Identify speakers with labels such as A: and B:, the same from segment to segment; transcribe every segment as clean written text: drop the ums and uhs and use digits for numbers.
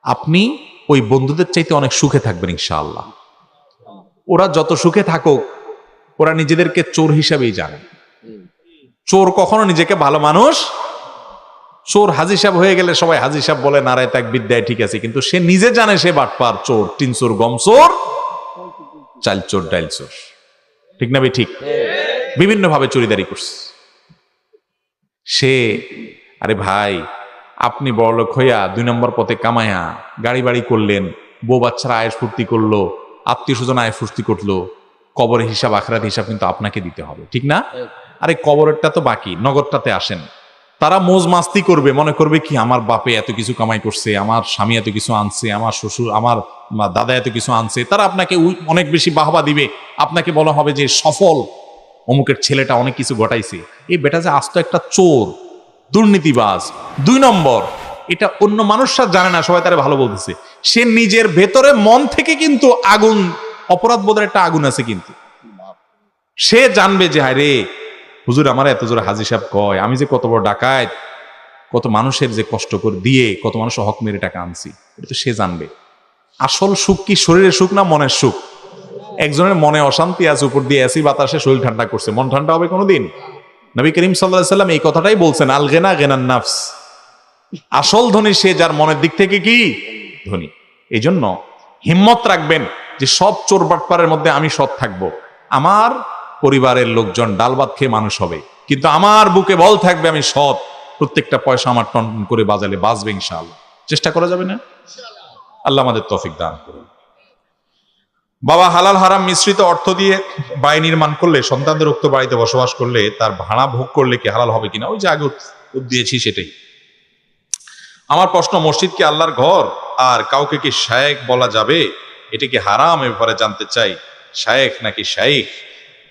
A: আপনি ওই বন্ধুদের চাইতে অনেক সুখে থাকবেন ইনশাআল্লাহ। ওরা যত সুখে থাকুক, ওরা নিজেদেরকে চোর হিসাবেই জানে। চোর কখনো নিজেকে ভালো মানুষ, চোর হাজি সাহেব হয়ে গেলে সবাই হাজি সাহেব বলে, নারায় তাক বিদ্যায় ঠিক আছে, কিন্তু সে নিজে জানে সে বাটপার, চোর, তিন চোর, গম চোর, চাল চোর, ডাইল চোর। ঠিক না ভাই? ঠিক। বিভিন্ন ভাবে চুরিদারি করছে সে। আরে ভাই, আপনি বড়লোক হইয়া 2 নম্বর পথে কামায়া গাড়ি বাড়ি করলেন, বউ বাচ্চারা আয়েস ফুর্তি করলো, আত্মীয় স্বজন আয়েস ফুর্তি করলো, কবরের হিসাব, আখরাত হিসাব কিন্তু আপনাকে দিতে হবে, ঠিক না? আরে কবরেরটা তো বাকি, নগরটাতে আসেন। তারা মোজ মাস্তি করবে, মনে করবে কি আমার বাপে এত কিছু কামাই করছে, আমার স্বামী এত কিছু আনছে, আমার শ্বশুর, আমার দাদা এত কিছু আনছে। তারা আপনাকে অনেক বেশি বাহবা দিবে, আপনাকে বলা হবে যে সফল, অমুকের ছেলেটা অনেক কিছু ঘটাইছে। এই বেটা যে আস্ত একটা চোর, দুর্নীতিবাজ, 2 নম্বর, এটা অন্য মানুষরা জানে না, সবাই তারা ভালো বলতেছে। সে নিজের ভেতরে মন থেকে কিন্তু আগুন, অপরাধ বোধের একটা আগুন আছে, কিন্তু সে জানবে যে হায় রে হুজুর আমার এত জোরে হাজি সাহেব কয়, আমি যে কত বড় ডাকাত, কত মানুষের যে কষ্ট করে দিয়ে কত মানুষের হক মেরে টাকা আনছি, এটা তো সে জানবে। আসল সুখ কি শরীরের সুখ না মনের সুখ? একজনের মনে অশান্তি আছে, উপর দিয়ে এসি বাতাসে শরীর ঠান্ডা করছে, মন ঠান্ডা হবে কোনোদিন? নবী করিম সাল্লাল্লাহু আলাইহি সাল্লাম এই কথাটাই বলছেন, আল গিনা গিনান নাফস। আসল ধনী সে যার মনের দিক থেকে কি ধনী। এই জন্য হিম্মত রাখবেন যে সব চোর বাটপারের মধ্যে আমি সৎ থাকবো। আমার পরিবারের লোকজন ডাল ভাত খেয়ে মানুষ হবে, কিন্তু আমার বুকে বল থাকবে আমি সৎ। প্রত্যেকটা পয়সা আমার টন টন করে বাজালে বাঁচবে ইনশাআল্লাহ। চেষ্টা করা যাবে না? আল্লাহ আমাদের তৌফিক দান করুন। বাবা হালাল হারাম মিশ্রিত অর্থ দিয়ে বাড়ি নির্মাণ করলে, সন্তানদের উক্ত বাড়িতে বসবাস করলে তার ভাড়া ভোগ করলে কি হালাল হবে কিনা? ওই যে আগে উত্তর দিয়েছি সেটাই। আমার প্রশ্ন, মসজিদ কি আল্লাহর ঘর? আর কাউকে কি শায়েখ বলা যাবে? এটা কি হারাম? এ ব্যাপারে জানতে চাই। শায়েখ নাকি শাইখ?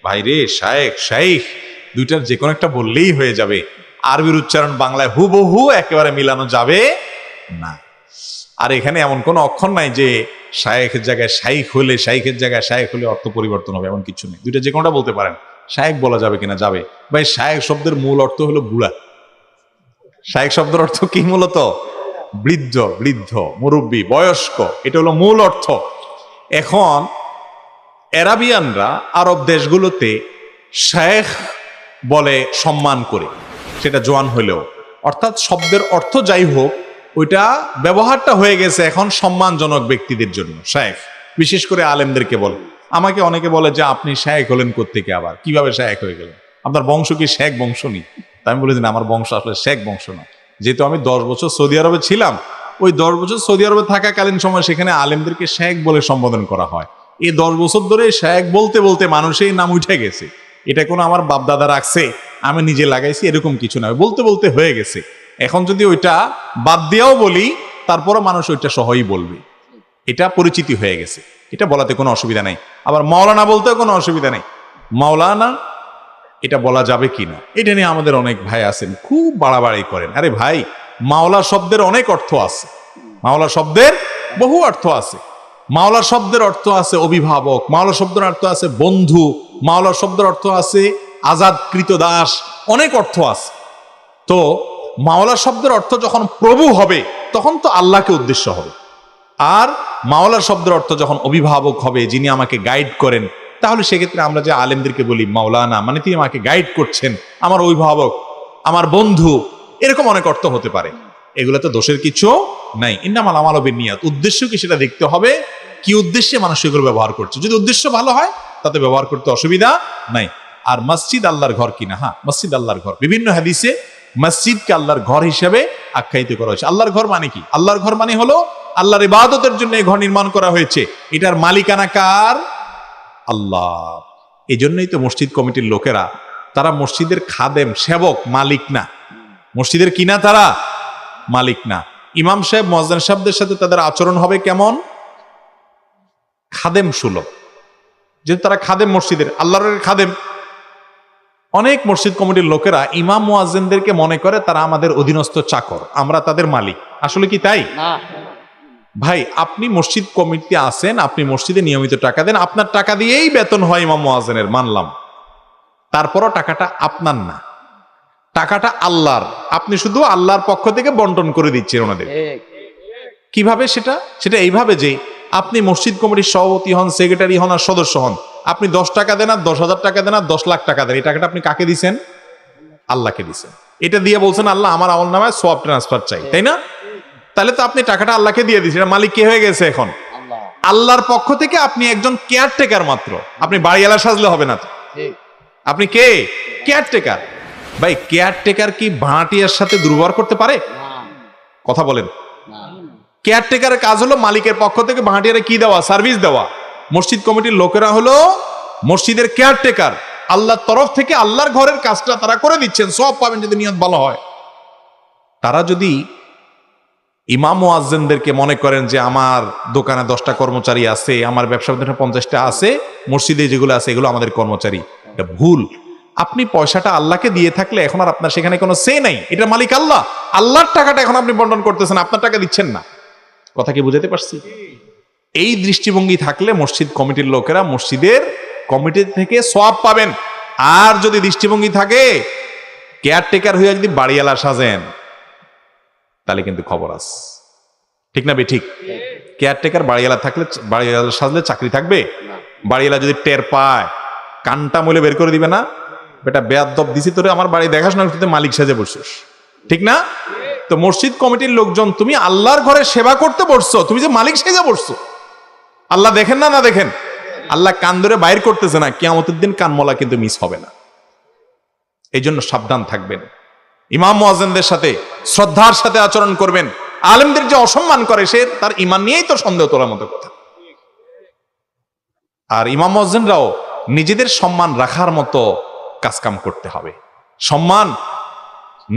A: ভাইরে, শায়েখ শাইখ দুইটার যে কোনো একটা বললেই হয়ে যাবে। আরবির উচ্চারণ বাংলায় হুবহু একেবারে মিলানো যাবে না। আর এখানে এমন কোনো অক্ষর নাই যে শায়েখের জায়গায় শাইখ হলে, শাইখের জায়গায় শায়েখ হলে অর্থ পরিবর্তন হবে, এমন কিছু নেই। দুইটা যে কোনোটা বলতে পারেন। শায়েখ বলা যাবে কিনা? যাবে। ভাই, শায়েখ শব্দের মূল অর্থ হলো বুড়া। শায়েখ শব্দের অর্থ কি মূলত? বৃদ্ধ, বৃদ্ধ, মুরব্বী, বয়স্ক, এটা হলো মূল অর্থ। এখন আরাবিয়ানরা আরব দেশগুলোতে শায়েখ বলে সম্মান করে, সেটা জোয়ান হলেও। অর্থাৎ শব্দের অর্থ যাই হোক, ওইটা ব্যবহারটা হয়ে গেছে এখন সম্মানজনক ব্যক্তিদের জন্য শায়েখ, বিশেষ করে আলেমদেরকে বলে। আমাকে অনেকে বলে যে আপনি শায়েখ হলেন কোত্থেকে, আবার কিভাবে শায়েখ হয়ে গেলেন? আপনার বংশ কি শেখ বংশ নেই? আমি বলি যে আমার বংশ আসলে শেখ বংশ না। যেহেতু আমি 10 বছর সৌদি আরবে ছিলাম, ওই 10 বছর সৌদি আরবে থাকাকালীন সময় সেখানে আলেমদেরকে শেখ বলে সম্বোধন করা হয়। এই 10 বছর ধরে শেখ বলতে বলতে মানুষের নাম উঠে গেছে। এটা কোনো আমার বাপ দাদা রাখছে, আমি নিজে লাগাইছি, এরকম কিছু না, বলতে বলতে হয়ে গেছে। এখন যদি ওইটা বাদ দিয়েও বলি, তারপরও মানুষ ওইটা সহই বলবে। এটা পরিচিতি হয়ে গেছে, এটা বলাতে কোনো অসুবিধা নাই। আবার মাওলানা বলতেও কোনো অসুবিধা নেই। মাওলানা এটা বলা যাবে কিনা, এটা নিয়ে আমাদের অনেক ভাই আছেন, খুব বাড়াবাড়ি করেন। আরে ভাই, মাওলা শব্দের অনেক অর্থ আছে, মাওলা শব্দের বহু অর্থ আছে। মাওলা শব্দের অর্থ আছে অভিভাবক, মাওলা শব্দের অর্থ আছে বন্ধু, মাওলা শব্দের অর্থ আছে আজাদকৃত দাস, অনেক অর্থ আছে। তো মাওলা শব্দের অর্থ যখন প্রভু হবে, তখন তো আল্লাহকে উদ্দেশ্য হবে। আর মাওলা শব্দের অর্থ যখন অভিভাবক হবে, যিনি আমাকে গাইড করেন, তাহলে সেক্ষেত্রে আমরা যে আলেমদেরকে বলি মাওলানা, মানে তিনি আমাকে গাইড করছেন, আমার অভিভাবক, আমার বন্ধু, এরকম অনেক অর্থ হতে পারে। এগুলো তো দোষের কিছু নাই। ইন্নামাল আমালু বিন্নিয়াত, উদ্দেশ্য কি সেটা দেখতে হবে, কি উদ্দেশ্যে মানুষ এগুলো ব্যবহার করছে। যদি উদ্দেশ্য ভালো হয় তাতে ব্যবহার করতে অসুবিধা নাই। আর মসজিদ আল্লাহর ঘর কিনা, হ্যাঁ, মসজিদ আল্লাহর ঘর। বিভিন্ন হাদিসে মসজিদকে আল্লাহর ঘর হিসেবে আখ্যায়িত করা হয়েছে। আল্লাহর ঘর মানে কি? আল্লাহর ঘর মানে হলো আল্লাহর ইবাদতের জন্য এই ঘর নির্মাণ করা হয়েছে। এটার মালিকানা কার? আল্লাহ। এই জন্যই তো মসজিদ কমিটির লোকেরা, তারা মসজিদের খাদেম, সেবক, মালিক না। মসজিদের কিনা, তারা মালিক না। ইমাম সাহেব, মুয়াজ্জিন সাহেবদের সাথে তাদের আচরণ হবে কেমন? খাদেম সুলভ, যেহেতু তারা খাদেম, মসজিদের আল্লাহর খাদেম। অনেক মসজিদ কমিটির লোকেরা ইমাম মুয়াজ্জিনদেরকে মনে করে তারা আমাদের অধীনস্থ চাকর, আমরা তাদের মালিক। আসলে কি তাই? ভাই, আপনি মসজিদ কমিটিতে আছেন, আপনি মসজিদে নিয়মিত টাকা দেন, আপনার টাকা দিয়েই বেতন হয় ইমাম মুয়াজ্জিনের, মানলাম। তারপরও টাকাটা আপনার না, টাকাটা আল্লাহর। আপনি শুধু আল্লাহর পক্ষ থেকে বন্টন করে দিচ্ছেন ওনাদের। কিভাবে সেটা? সেটা এইভাবে যে আপনি মসজিদ কমিটির সভাপতি হন, সেক্রেটারি হন আর সদস্য হন, আপনি 10 টাকা দেন আর 10,000 টাকা দেন আর 10 লাখ টাকা দেন, এই টাকাটা আপনি কাকে দিছেন? আল্লাহকে দিছেন। এটা দিয়ে বলছেন আল্লাহ আমার আমলনামায় সওয়াব ট্রান্সফার চাই, তাই না? তাহলে তো আপনি টাকাটা আল্লাহকে দিয়ে দিয়েছেন, মালিক কে হয়ে গেছে এখন? আল্লাহর পক্ষ থেকে আপনি একজন কেয়ারটেকার মাত্র। আপনি বাড়িওয়ালা সাজলে হবে না তো। আপনি কে? কেয়ারটেকার। ভাই কেয়ারটেকার কি ভাড়াটিয়ার সাথে দুর্ব্যবহার করতে পারে? কথা বলেন। কেয়ারটেকারের কাজ হলো মালিকের পক্ষ থেকে ভাড়াটিয়ারে কি দেওয়া? সার্ভিস দেওয়া। মসজিদ কমিটির লোকেরা হলো মসজিদের কেয়ারটেকার। আল্লাহর তরফ থেকে আল্লাহর ঘরের কাজটা তারা করে দিচ্ছেন, সব পাবেন যদি নিয়ত ভালো হয়। তারা যদি ইমাম মুয়াজ্জিনদেরকে মনে করেন যে আমার দোকানে 10টা কর্মচারী আছে, আমার ব্যবসা প্রতিষ্ঠানে 50টা আছে, মসজিদে যেগুলো আছে এগুলো আমাদের কর্মচারী, এটা ভুল। আপনি পয়সাটা আল্লাহকে দিয়ে থাকলে এখন আর আপনার সেখানে কোনো সে নাই, এটা মালিক আল্লাহ। আল্লাহর টাকাটা এখন আপনি বন্টন করতেছেন, আপনার টাকা দিচ্ছেন না। কথা কি বুঝাতে পারছি? এই দৃষ্টিভঙ্গি থাকলে মসজিদ কমিটির লোকেরা মসজিদের কমিটি থেকে সওয়াব পাবেন। আর যদি দৃষ্টিভঙ্গি থাকে কেয়ারটেকার হয়ে যদি বাড়িওয়ালা সাজেন, তাহলে কিন্তু খবর আছে। ঠিক না বে ঠিক? কেয়ারটেকার বাড়িওয়ালা থাকলে, বাড়িওয়ালা সাজলে চাকরি থাকবে? বাড়িওয়ালা যদি টের পায় কানটা মলে বের করে দিবে না, বেটা বেয়াদব দিছি তোরে আমার বাড়ি দেখাস না, তুই মালিক সাজে বসছিস, ঠিক না? তো মসজিদ কমিটির লোকজন, তুমি আল্লাহর ঘরে সেবা করতে বসছো, তুমি যে মালিক সেজে বসছো, আল্লাহ দেখেন না? না দেখেন? আল্লাহ কান ধরে বাইর করতেছে না, কিয়ামতের দিন কানমলা কিন্তু মিস হবে না। এই জন্য সাবধান থাকবেন। ইমাম মুয়াজ্জিনদের সাথে শ্রদ্ধার সাথে আচরণ করবেন। আলেমদের যে অসম্মান করে সে তার ঈমান নিয়েই তো সন্দেহ তোলার মতো কথা। আর ইমাম মুয়াজ্জিনরাও নিজেদের সম্মান রাখার মতো কাজকাম করতে হবে। সম্মান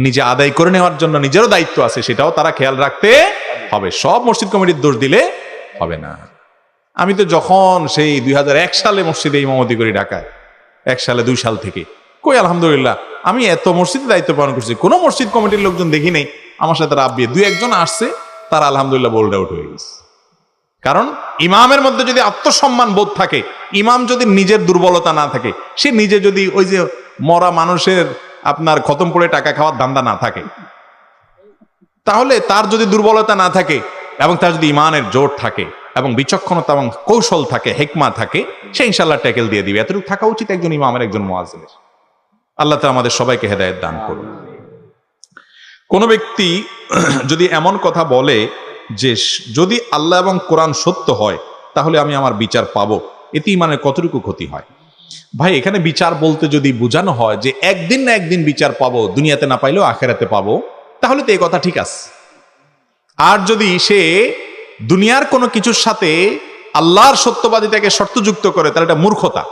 A: নিজে আদায় করে নেওয়ার জন্য নিজেরও দায়িত্ব আছে, সেটাও তারা খেয়াল রাখতে হবে। সব মসজিদ কমিটির দোষ দিলে হবে না। আমি তো যখন সেই 2001 সালে মসজিদে ইমামতি করি ঢাকায়, 1 সালে 2 সাল থেকে, কই আলহামদুলিল্লাহ আমি এত মসজিদে দায়িত্ব পালন করছি, কোনো মসজিদ কমিটির লোকজন দেখি নেই আমার সাথে রাব দিয়ে। 2-1 জন আসছে, তারা আলহামদুলিল্লাহ বোল্ড আউট হয়ে গেছে। কারণ ইমামের মধ্যে যদি আত্মসম্মান বোধ থাকে, ইমাম যদি নিজের দুর্বলতা না থাকে, সে নিজে যদি ওই যে মরা মানুষের আপনার খতম করে টাকা খাওয়ার ধান্দা না থাকে, তাহলে তার যদি দুর্বলতা না থাকে এবং তার যদি ইমানের জোর থাকে এবং বিচক্ষণতা এবং কৌশল থাকে, হেকমা থাকে, সে ইনশাল্লাহ ট্যাকেল দিয়ে দিবে। এতটুকু থাকা উচিত একজন ইমামের, একজন মুয়াজ্জিনের। আল্লাহ তাআলা আমাদের সবাইকে হেদায়েত দান করুন। কোন ব্যক্তি যদি এমন কথা বলে যে যদি আল্লাহ এবং কোরআন সত্য হয় তাহলে আমি আমার বিচার পাবো, এতে ইমানের কতটুকু ক্ষতি হয়? ভাই এখানে বিচার বলতে যদি বোঝানো হয় যে একদিন না একদিন বিচার পাবো, দুনিয়াতে না পাইলেও আখেরাতে পাবো, তাহলে তো এই কথা ঠিক আছে। আর যদি সে দুনিয়ার কোনো কিছুর সাথে আল্লাহর সত্যবাদিতাকে শর্তযুক্ত করে, তাহলে এটা মূর্খতা।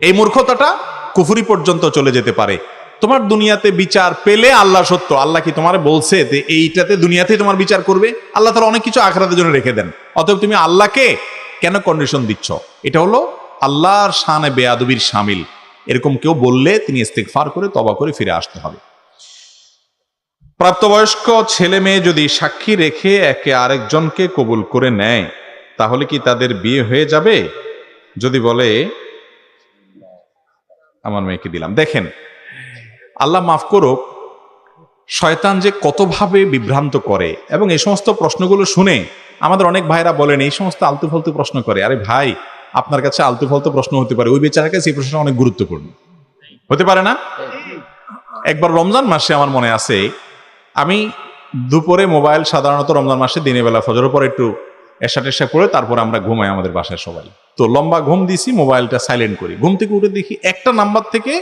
A: এই মূর্খতাটা কুফরি পর্যন্ত চলে যেতে পারে। তোমার দুনিয়াতে বিচার পেলে আল্লাহ সত্য, আল্লাহ কি তোমার বলছে যে এইটাতে দুনিয়াতেই তোমার বিচার করবে? আল্লাহ তাআলা অনেক কিছু আখিরাতের জন্য রেখে দেন। অতএব তুমি আল্লাহকে কেন কন্ডিশন দিচ্ছ? এটা হলো আল্লাহর শানে বেয়াদবির শামিল। এরকম কেউ বললে তিনি ইস্তিগফার করে তওবা করে ফিরে আসতে হবে। প্রাপ্তবয়স্ক ছেলে মেয়ে যদি সাক্ষী রেখে একে আরেকজনকে কবুল করে নেয় তাহলে কি তাদের বিয়ে হয়ে যাবে? যদি বলে আমার মেয়েকে দিলাম। দেখেন, আল্লাহ মাফ করুক, শয়তান যে কতভাবে বিভ্রান্ত করে, এবং এই সমস্ত প্রশ্নগুলো শুনে আমাদের অনেক ভাইরা বলেন এই সমস্ত আলতু ফালতু প্রশ্ন করে। আরে ভাই, আপনার কাছে আলতু ফালতু প্রশ্ন হতে পারে, ওই বেচারার কাছে এই প্রশ্নটা অনেক গুরুত্বপূর্ণ হতে পারে না? একবার রমজান মাসে আমার মনে আছে, আমি দুপুরে মোবাইল, সাধারণত রমজান মাসে দিনের বেলা ফজরের পর একটু এশা টেশা করে তারপর আমরা ঘুমাই আমাদের বাসায় সবাই। তো লম্বা ঘুম দিছি, মোবাইলটা সাইলেন্ট করি। ঘুম থেকে উঠে দেখি একটা নাম্বার থেকে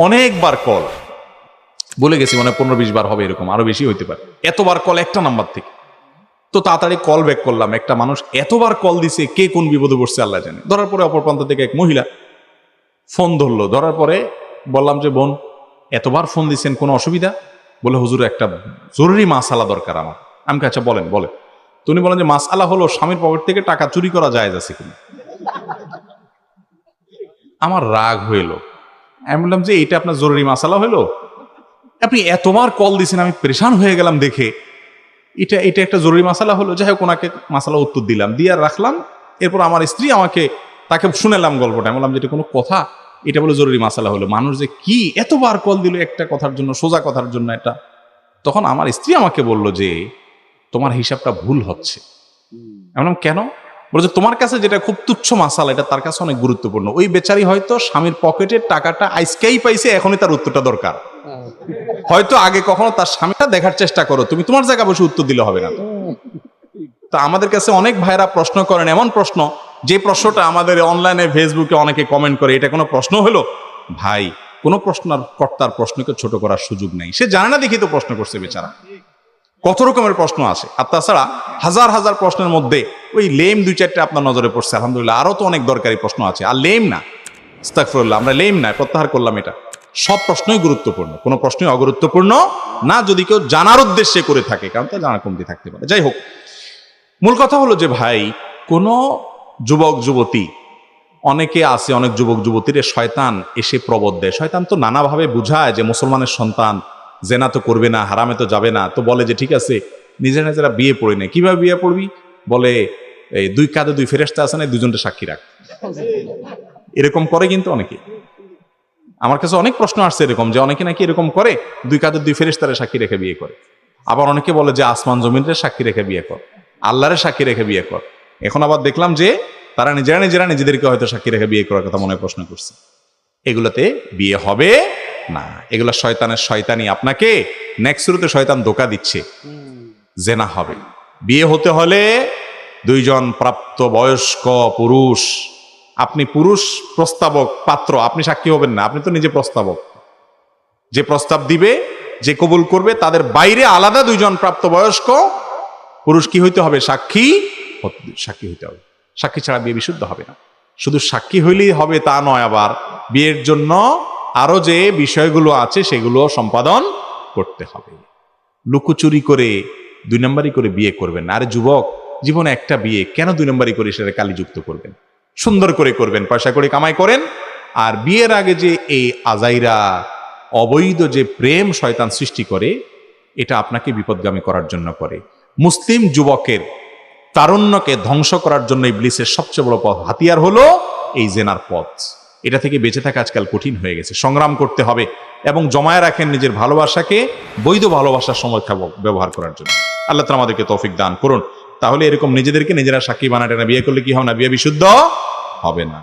A: অনেকবার কল, বলে গেছি মানে 15-20 বার হবে, এরকম আরো বেশি হইতে পারে। এতবার কল একটা নাম্বার থেকে। তো তাড়াতাড়ি কল ব্যাক করলাম। একটা মানুষ এতবার কল দিছে, কে কোন বিপদে পড়ছে আল্লাহ জানে। ধরার পরে অপর প্রান্ত থেকে এক মহিলা ফোন ধরলো। ধরার পরে বললাম যে বোন, এতবার ফোন দিচ্ছেন, কোনো অসুবিধা? বলে হুজুর একটা জরুরি মাসালা দরকার আমার। আমি আচ্ছা বলেন। বলে তুমি বলেন যে মাসালা হলো স্বামীর পকেট থেকে টাকা চুরি করা জায়েজ আছে কিনা। আমার রাগ হইল। আমি বললাম যে এটা আপনার জরুরি মাসালা হইলো? আপনি এতবার কল দিয়েছেন, আমি পরেশান হয়ে গেলাম দেখে। এটা একটা জরুরি মাসালা হলো? যাই হোক, ওনাকে মাসালা উত্তর দিলাম, দিয়ে রাখলাম। এরপর আমার স্ত্রী তাকে শুনেলাম গল্পটা। আমি বললাম যে এটা কোনো কথা? এটা বলে জরুরি মাসালা হলো। মানুষ যে কি এতবার কল দিল একটা কথার জন্য, সোজা কথার জন্য এটা। তখন আমার স্ত্রী আমাকে বলল যে তোমার হিসাবটা ভুল হচ্ছে। এমন কেন? বলে যে তোমার কাছে যেটা খুব তুচ্ছ মাসালা, এটা তার কাছে অনেক গুরুত্বপূর্ণ। ওই বেচারি হয়তো স্বামীর পকেটের টাকাটা আজকেই পাইছে, এখনই তার উত্তরটা দরকার। হয়তো আগে কখনো তার স্বামীটা দেখার চেষ্টা করো, তুমি তোমার জায়গা বসে উত্তর দিলে হবে না। তো আমাদের কাছে অনেক ভাইরা প্রশ্ন করেন, এমন প্রশ্ন যে প্রশ্নটা আমাদের অনলাইনে ফেসবুকে অনেকে কমেন্ট করে, এটা কোনো প্রশ্ন হলো? ভাই, কোনো প্রশ্নের কর্তার প্রশ্নকে ছোট করার সুযোগ নেই। সে জানে না দেখি তো প্রশ্ন করছে বেচারা। কত রকমের প্রশ্ন আছে। আর তাছাড়া হাজার হাজার প্রশ্নের মধ্যে ওই লেম 2-4টা আপনার নজরে পড়ছে, আলহামদুলিল্লাহ। আরো তো অনেক দরকারি প্রশ্ন আছে। আর লেম না, আস্তাগফিরুল্লাহ, আমরা লেম না, প্রত্যাহার করলাম এটা। সব প্রশ্নই গুরুত্বপূর্ণ, কোনো প্রশ্নই অগুরুত্বপূর্ণ না যদি কেউ জানার উদ্দেশ্যে করে থাকে, কারণ তা জানার কমতি থাকতে পারে। যাই হোক, মূল কথা হলো যে ভাই, কোনো যুবক যুবতী, অনেকে আছে, অনেক যুবক যুবতীর শয়তান এসে প্রবোধ দেয়। শয়তান তো নানাভাবে বুঝায় যে মুসলমানের সন্তান, জেনা তো করবে না, হারামে তো যাবে না। তো বলে যে ঠিক আছে, নিজেরা নিজেরা বিয়ে পড়ি না। কিভাবে বিয়ে পড়বি? বলে এই 2 কাঁধে 2 ফেরেশতা আছে না, 2জনটা সাক্ষী রাখ। এরকম করে কিন্তু অনেকে। আমার কাছে অনেক প্রশ্ন আসছে এরকম, যে অনেকে নাকি এরকম করে, 2 কাঁধে 2 ফেরেশতারে সাক্ষী রেখে বিয়ে করে। আবার অনেকে বলে যে আসমান জমিনের সাক্ষী রেখে বিয়ে কর, আল্লাহরে সাক্ষী রেখে বিয়ে কর। এখন আবার দেখলাম যে তারা নিজেরা নিজেদেরকে হয়তো সাক্ষী রেখে বিয়ে করার কথা মনে প্রশ্ন করছে। এগুলোতে বিয়ে হবে না। এগুলো শয়তানের শয়তানি। আপনাকে নেক্সট শুরুতে শয়তান ধোঁকা দিচ্ছে, জেনা হবে। বিয়ে হতে হলে 2জন প্রাপ্ত বয়স্ক পুরুষ, আপনি পুরুষ প্রস্তাবক পাত্র, আপনি সাক্ষী হবেন না, আপনি তো নিজে প্রস্তাবক। যে প্রস্তাব দিবে, যে কবুল করবে, তাদের বাইরে আলাদা 2জন প্রাপ্তবয়স্ক পুরুষ কি হইতে হবে? সাক্ষী হইতে হবে। সাক্ষী ছাড়া বিয়ে বিশুদ্ধ হবে না। শুধু সাক্ষী হইলেই হবে তা নয়, আবার বিয়ের জন্য আরো যে বিষয়গুলো আছে সেগুলো সম্পাদন করতে হবে। লুকোচুরি করে 2 নম্বরই করে বিয়ে করবেন না। আরে যুবক, জীবনে একটা বিয়ে, কেন 2 নম্বরই করে সেটা কালিযুক্ত করবেন? সুন্দর করে করবেন, পয়সা করে কামাই করেন। আর বিয়ের আগে যে এই আজাইরা অবৈধ যে প্রেম শয়তান সৃষ্টি করে, এটা আপনাকে বিপদগামী করার জন্য করে। মুসলিম যুবকের তারুণ্যকে ধ্বংস করার জন্য ইবলিসের সবচেয়ে বড় পথ, হাতিয়ার হলো এই জেনার পথ। এটা থেকে বেঁচে থাকা আজকাল কঠিন হয়ে গেছে। সংগ্রাম করতে হবে এবং জমায়ে রাখেন নিজের ভালোবাসাকে বৈধ ভালোবাসার সময় ব্যবহার করার জন্য। আল্লাহ তাআলা আমাদেরকে তৌফিক দান করুন। তাহলে এরকম নিজেদেরকে নিজেরা সাক্ষী বানাতে না, বিয়ে করলে কি হবে না? বিয়ে বিশুদ্ধ হবে না।